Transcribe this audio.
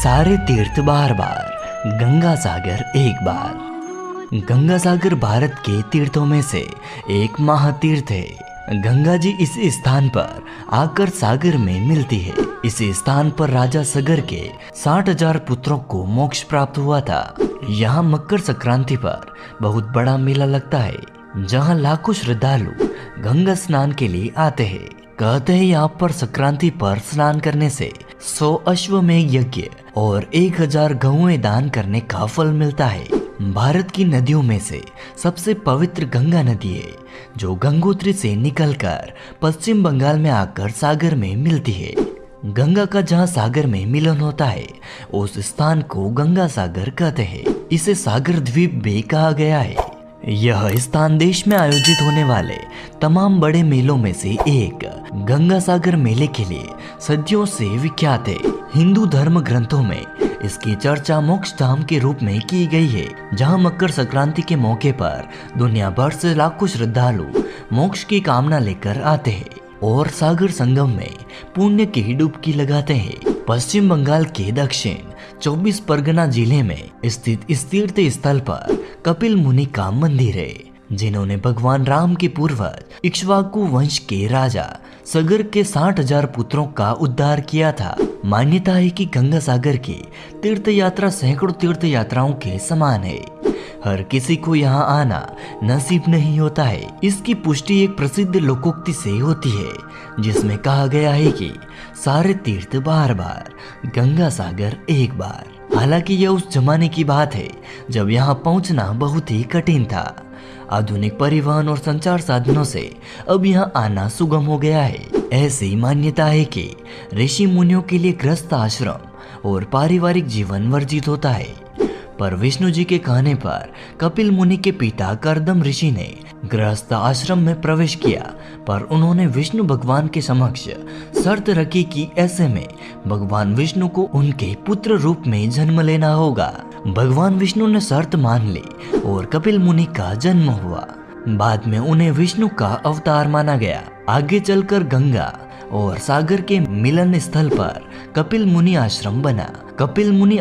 सारे तीर्थ बार बार, गंगा सागर एक बार। गंगा सागर भारत के तीर्थों में से एक महातीर्थ है। गंगा जी इस स्थान पर आकर सागर में मिलती है। इस स्थान पर राजा सगर के 60,000 पुत्रों को मोक्ष प्राप्त हुआ था। यहाँ मकर संक्रांति पर बहुत बड़ा मेला लगता है, जहाँ लाखों श्रद्धालु गंगा स्नान के लिए आते हैं। कहते हैं यहाँ पर संक्रांति पर स्नान करने से 100 अश्वमेध यज्ञ और 1000 गौएं दान करने का फल मिलता है। भारत की नदियों में से सबसे पवित्र गंगा नदी है, जो गंगोत्री से निकलकर पश्चिम बंगाल में आकर सागर में मिलती है। गंगा का जहाँ सागर में मिलन होता है, उस स्थान को गंगा सागर कहते हैं। इसे सागर द्वीप भी कहा गया है। यह स्थान देश में आयोजित होने वाले तमाम बड़े मेलों में से एक गंगा सागर मेले के लिए सदियों से विख्यात है। हिंदू धर्म ग्रंथों में इसकी चर्चा मोक्ष धाम के रूप में की गई है, जहां मकर संक्रांति के मौके पर दुनिया भर से लाखों श्रद्धालु मोक्ष की कामना लेकर आते हैं और सागर संगम में पुण्य की डुबकी लगाते हैं। पश्चिम बंगाल के दक्षिण 24 परगना जिले में स्थित इस तीर्थ स्थल पर कपिल मुनि का मंदिर है, जिन्होंने भगवान राम के पूर्वज इक्ष्वाकु वंश के राजा सगर के 60,000 पुत्रों का उद्धार किया था। मान्यता है कि गंगा सागर की तीर्थ यात्रा सैकड़ों तीर्थ यात्राओं के समान है। हर किसी को यहाँ आना नसीब नहीं होता है। इसकी पुष्टि एक प्रसिद्ध लोकोक्ति से होती है, जिसमें कहा गया है कि सारे तीर्थ बार बार, गंगा सागर एक बार। हालांकि यह उस जमाने की बात है जब यहाँ पहुँचना बहुत ही कठिन था। आधुनिक परिवहन और संचार साधनों से अब यहाँ आना सुगम हो गया है। ऐसी मान्यता है कि ऋषि मुनियों के लिए गृहस्थ आश्रम और पारिवारिक जीवन वर्जित होता है, पर विष्णु जी के कहने पर कपिल मुनि के पिता करदम ऋषि ने गृहस्थ आश्रम में प्रवेश किया, पर उन्होंने विष्णु भगवान के समक्ष शर्त रखी कि ऐसे में भगवान विष्णु को उनके पुत्र रूप में जन्म लेना होगा। भगवान विष्णु ने शर्त मान ली और कपिल मुनि का जन्म हुआ। बाद में उन्हें विष्णु का अवतार माना गया। आगे चलकर गंगा और सागर के मिलन स्थल पर कपिल मुनि आश्रम बना। कपिल मुनि